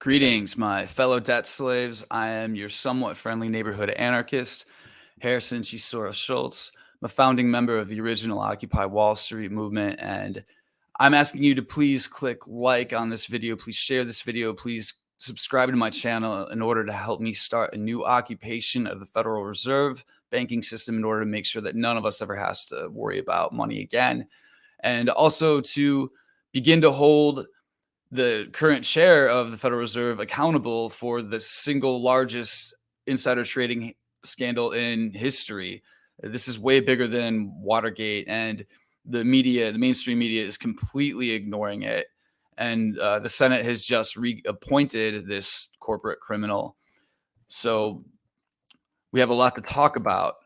Greetings, my fellow debt slaves. I am your somewhat friendly neighborhood anarchist, Harrison Chisora Schultz. I'm a founding member of the original Occupy Wall Street movement, and I'm asking you to please click like on this video. Please share this video. Please subscribe to my channel in order to help me start a new occupation of the Federal Reserve banking system in order to make sure that none of us ever has to worry about money again. And also to begin to hold the current chair of the Federal Reserve accountable for the single largest insider trading scandal in history. This is way bigger than Watergate, and the media, the mainstream media, is completely ignoring it. And the Senate has just reappointed this corporate criminal. So we have a lot to talk about.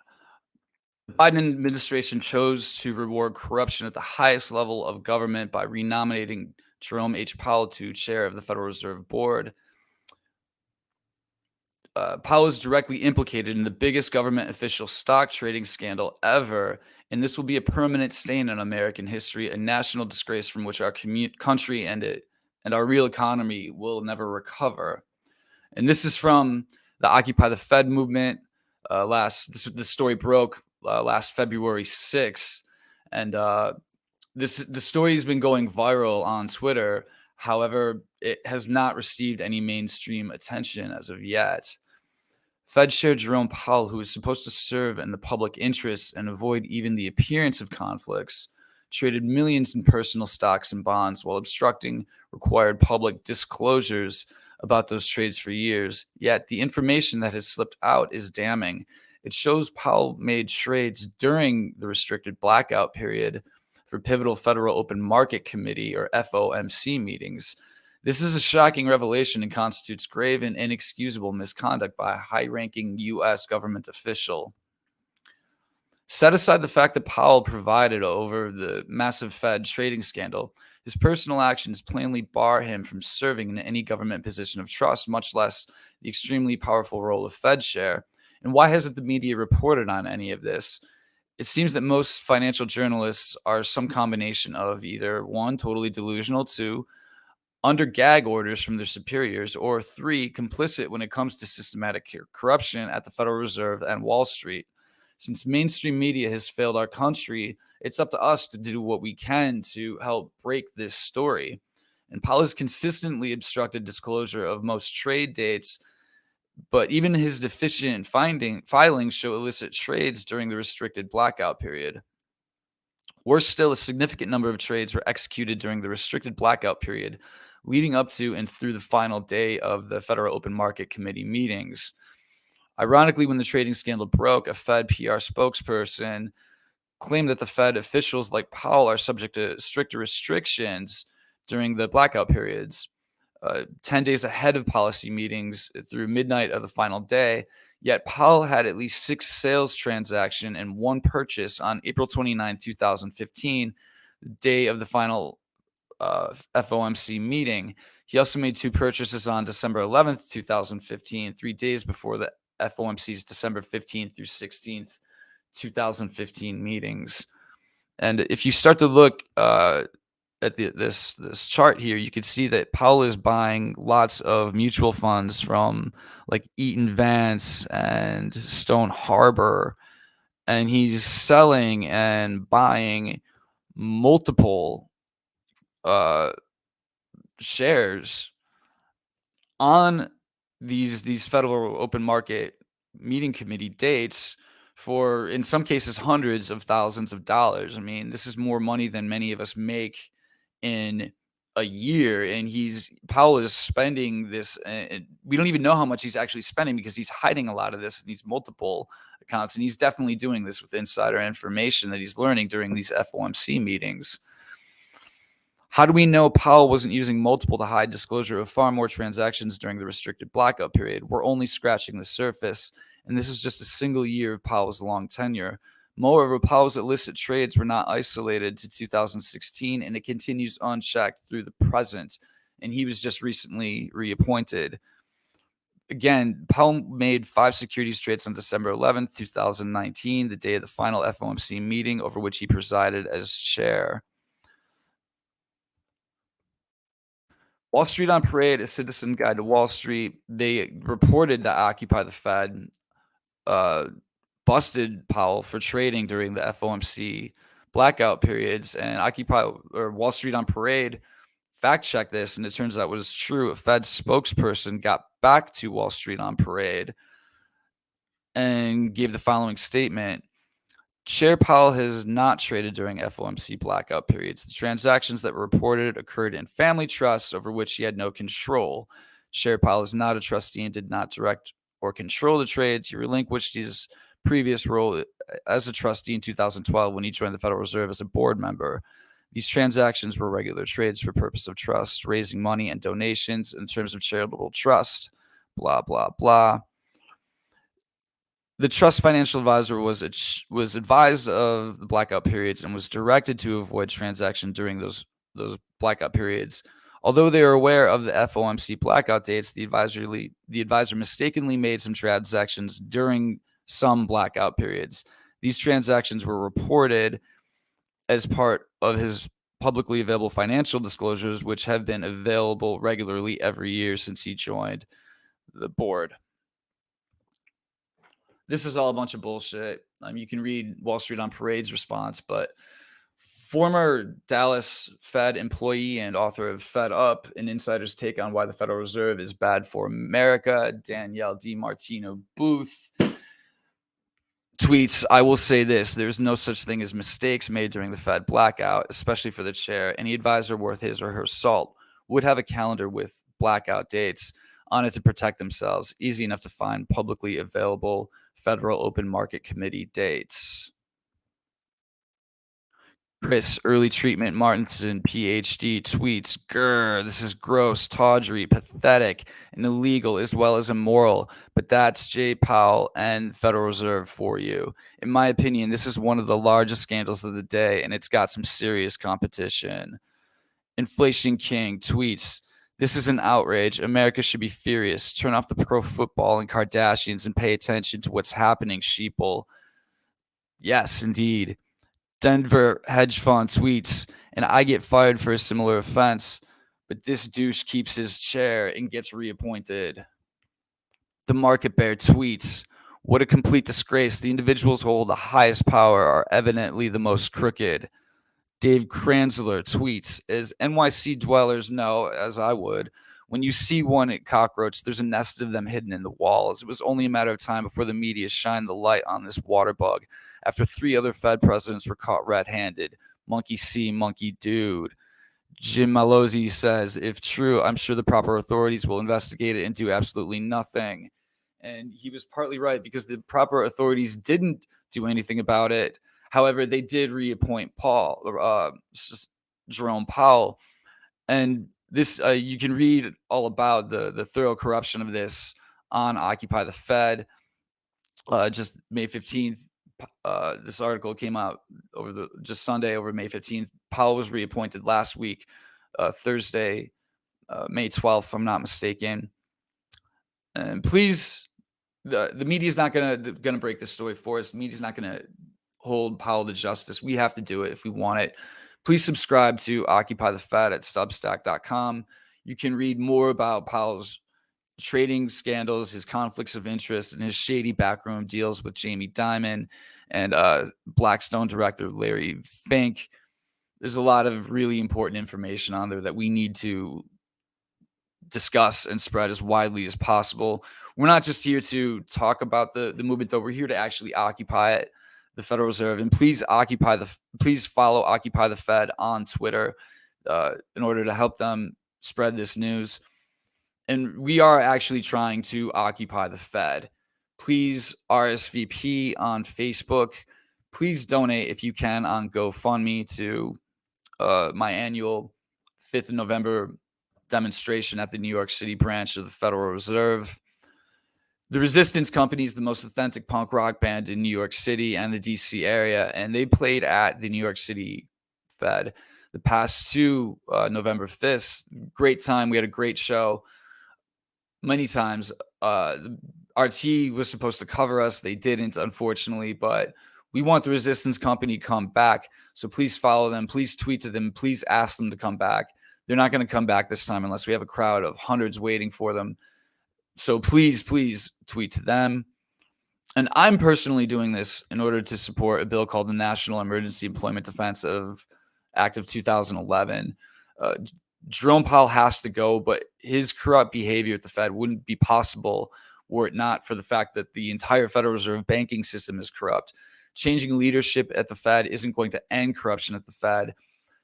The Biden administration chose to reward corruption at the highest level of government by renominating Jerome H. Powell to chair of the Federal Reserve Board. Powell is directly implicated in the biggest government official stock trading scandal ever, and this will be a permanent stain on American history, a national disgrace from which our country and our real economy will never recover. And this is from the Occupy the Fed movement. This story broke last February 6th, and the story has been going viral on Twitter. However, it has not received any mainstream attention as of yet. Fed Chair Jerome Powell, who is supposed to serve in the public interest and avoid even the appearance of conflicts, traded millions in personal stocks and bonds while obstructing required public disclosures about those trades for years. Yet the information that has slipped out is damning. It shows Powell made trades during the restricted blackout period for pivotal Federal Open Market Committee, or FOMC, meetings. This is a shocking revelation and constitutes grave and inexcusable misconduct by a high-ranking U.S. government official. Set aside the fact that Powell provided over the massive Fed trading scandal, his personal actions plainly bar him from serving in any government position of trust, much less the extremely powerful role of Fed chair. And why hasn't the media reported on any of this? It seems that most financial journalists are some combination of either one, totally delusional, two, under gag orders from their superiors, or three, complicit when it comes to systematic corruption at the Federal Reserve and Wall Street. Since mainstream media has failed our country, it's up to us to do what we can to help break this story. And Powell has consistently obstructed disclosure of most trade dates, but even his deficient filings show illicit trades during the restricted blackout period. Worse still, a significant number of trades were executed during the restricted blackout period, leading up to and through the final day of the Federal Open Market Committee meetings. Ironically, when the trading scandal broke, a Fed PR spokesperson claimed that the Fed officials like Powell are subject to stricter restrictions during the blackout periods. 10 days ahead of policy meetings through midnight of the final day, yet Powell had at least 6 sales transactions and 1 purchase on April 29, 2015, the day of the final FOMC meeting. He also made 2 purchases on December 11th, 2015, 3 days before the FOMC's December 15th through 16th, 2015 meetings. And if you start to look at this chart here, you can see that Powell is buying lots of mutual funds from like Eaton Vance and Stone Harbor, and he's selling and buying multiple shares on these Federal Open Market Meeting Committee dates for, in some cases, hundreds of thousands of dollars. I mean, this is more money than many of us make in a year, and Powell is spending this, and we don't even know how much he's actually spending because he's hiding a lot of this in these multiple accounts, and he's definitely doing this with insider information that he's learning during these FOMC meetings. How do we know Powell wasn't using multiple to hide disclosure of far more transactions during the restricted blackout period? We're only scratching the surface, and this is just a single year of Powell's long tenure. Moreover, Powell's illicit trades were not isolated to 2016, and it continues unchecked through the present, and he was just recently reappointed. Again, Powell made 5 securities trades on December 11th, 2019, the day of the final FOMC meeting, over which he presided as chair. Wall Street on Parade, a citizen guide to Wall Street, they reported that Occupy the Fed uh, busted Powell for trading during the FOMC blackout periods, and Occupy or Wall Street on Parade fact checked this, and it turns out it was true. A Fed spokesperson got back to Wall Street on Parade and gave the following statement. Chair Powell has not traded during FOMC blackout periods. The transactions that were reported occurred in family trusts over which he had no control. Chair Powell is not a trustee and did not direct or control the trades. He relinquished his previous role as a trustee in 2012 when he joined the Federal Reserve as a board member. These transactions were regular trades for purpose of trust, raising money and donations in terms of charitable trust, blah, blah, blah. The trust financial advisor was advised of the blackout periods and was directed to avoid transaction during those blackout periods. Although they are aware of the FOMC blackout dates, the advisor mistakenly made some transactions during some blackout periods. These transactions were reported as part of his publicly available financial disclosures, which have been available regularly every year since he joined the board. This is all a bunch of bullshit. You can read Wall Street on Parade's response, but former Dallas Fed employee and author of Fed Up, an insider's take on why the Federal Reserve is bad for America, Danielle DiMartino Booth, tweets, I will say this, there's no such thing as mistakes made during the Fed blackout, especially for the chair. Any advisor worth his or her salt would have a calendar with blackout dates on it to protect themselves. Easy enough to find publicly available Federal Open Market Committee dates. Chris, early treatment Martinson, PhD, tweets, grr, this is gross, tawdry, pathetic, and illegal as well as immoral. But that's Jay Powell and Federal Reserve for you. In my opinion, this is one of the largest scandals of the day, and it's got some serious competition. Inflation King tweets, this is an outrage. America should be furious. Turn off the pro football and Kardashians and pay attention to what's happening, sheeple. Yes, indeed. Denver hedge fund tweets, and I get fired for a similar offense, but this douche keeps his chair and gets reappointed. The market bear tweets, what a complete disgrace. The individuals who hold the highest power are evidently the most crooked. Dave Kranzler tweets, as NYC dwellers know, as I would, when you see one cockroach, there's a nest of them hidden in the walls. It was only a matter of time before the media shined the light on this water bug after 3 other Fed presidents were caught red-handed. Monkey see, monkey dude. Jim Malozzi says, if true, I'm sure the proper authorities will investigate it and do absolutely nothing. And he was partly right because the proper authorities didn't do anything about it. However, they did reappoint Jerome Powell. And this, you can read all about the thorough corruption of this on Occupy the Fed. Just May 15th, this article came out over just Sunday, over May 15th. Powell was reappointed last week, Thursday, May 12th, if I'm not mistaken. And please, the media is not gonna break this story for us. The media is not gonna hold Powell to justice. We have to do it if we want it. Please subscribe to Occupy the Fed at Substack.com. You can read more about Powell's trading scandals, his conflicts of interest, and his shady backroom deals with Jamie Dimon and Blackstone director Larry Fink. There's a lot of really important information on there that we need to discuss and spread as widely as possible. We're not just here to talk about the movement, though. We're here to actually occupy it, the Federal Reserve. And please follow Occupy the Fed on Twitter in order to help them spread this news. And we are actually trying to occupy the Fed. Please RSVP on Facebook. Please donate if you can on GoFundMe to my annual 5th of November demonstration at the New York City branch of the Federal Reserve. The Resistance Company is the most authentic punk rock band in New York City and the DC area, and they played at the New York City Fed the past 2 November 5th. Great time. We had a great show. Many times, RT was supposed to cover us. They didn't, unfortunately, but we want the Resistance Company to come back. So please follow them. Please tweet to them. Please ask them to come back. They're not going to come back this time unless we have a crowd of hundreds waiting for them. So please, please tweet to them. And I'm personally doing this in order to support a bill called the National Emergency Employment Defense Act of 2011. Jerome Powell has to go, but his corrupt behavior at the Fed wouldn't be possible were it not for the fact that the entire Federal Reserve banking system is corrupt. Changing leadership at the Fed isn't going to end corruption at the Fed.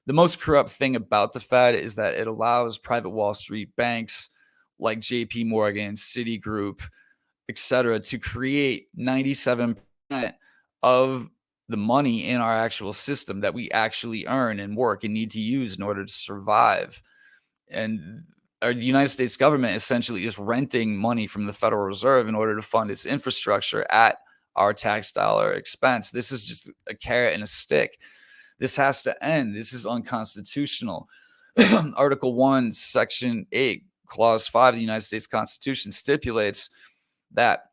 The most corrupt thing about the Fed is that it allows private Wall Street banks like JP Morgan, Citigroup, etc., to create 97% of the money in our actual system that we actually earn and work and need to use in order to survive. And the United States government essentially is renting money from the Federal Reserve in order to fund its infrastructure at our tax dollar expense. This is just a carrot and a stick. This has to end. This is unconstitutional. Article 1, Section 8, Clause 5 of the United States Constitution stipulates that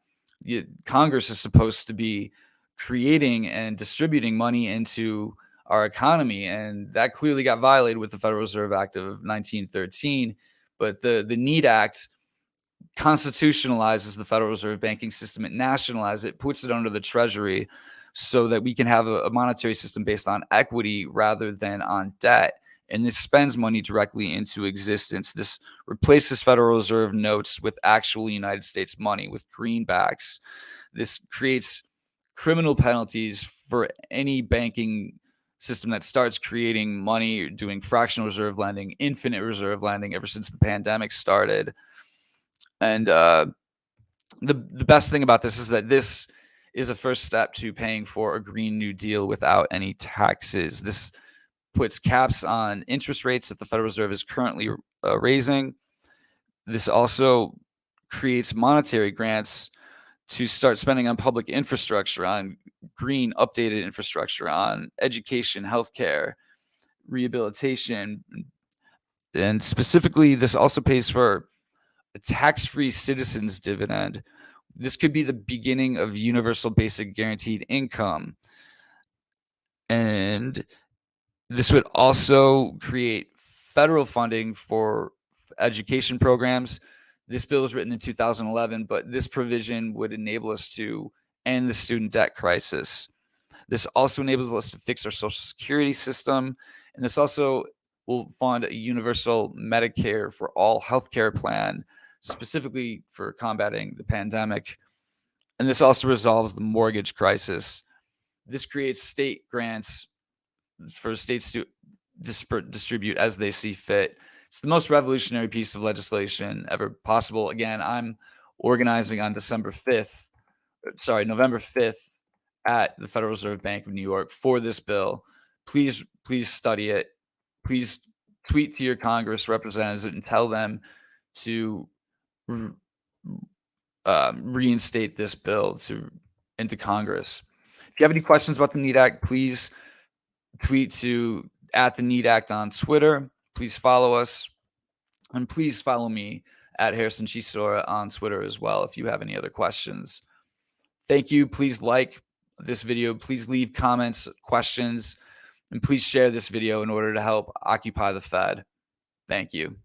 Congress is supposed to be creating and distributing money into our economy, and that clearly got violated with the Federal Reserve Act of 1913. But the NEED Act constitutionalizes the Federal Reserve banking system. It nationalizes it, puts it under the Treasury so that we can have a monetary system based on equity rather than on debt. And this spends money directly into existence. This replaces Federal Reserve notes with actual United States money, with greenbacks. This creates criminal penalties for any banking system that starts creating money, doing fractional reserve lending, infinite reserve lending ever since the pandemic started. And the best thing about this is that this is a first step to paying for a Green New Deal without any taxes. This puts caps on interest rates that the Federal Reserve is currently raising. This also creates monetary grants to start spending on public infrastructure, on green, updated infrastructure, on education, healthcare, rehabilitation. And specifically, this also pays for a tax-free citizens dividend. This could be the beginning of universal basic guaranteed income. And this would also create federal funding for education programs. This bill was written in 2011, but this provision would enable us to end the student debt crisis. This also enables us to fix our Social Security system. And this also will fund a universal Medicare for all healthcare plan, specifically for combating the pandemic. And this also resolves the mortgage crisis. This creates state grants for states to distribute as they see fit. It's the most revolutionary piece of legislation ever possible. Again, I'm organizing on November 5th at the Federal Reserve Bank of New York for this bill. Please study it. Please tweet to your Congress representatives and tell them to reinstate this bill into Congress. If you have any questions about the NEED Act, please tweet to @the NEED Act on Twitter. Please follow us, and please follow me at Harrison Chisora on Twitter as well if you have any other questions. Thank you. Please like this video. Please leave comments, questions, and please share this video in order to help occupy the Fed. Thank you.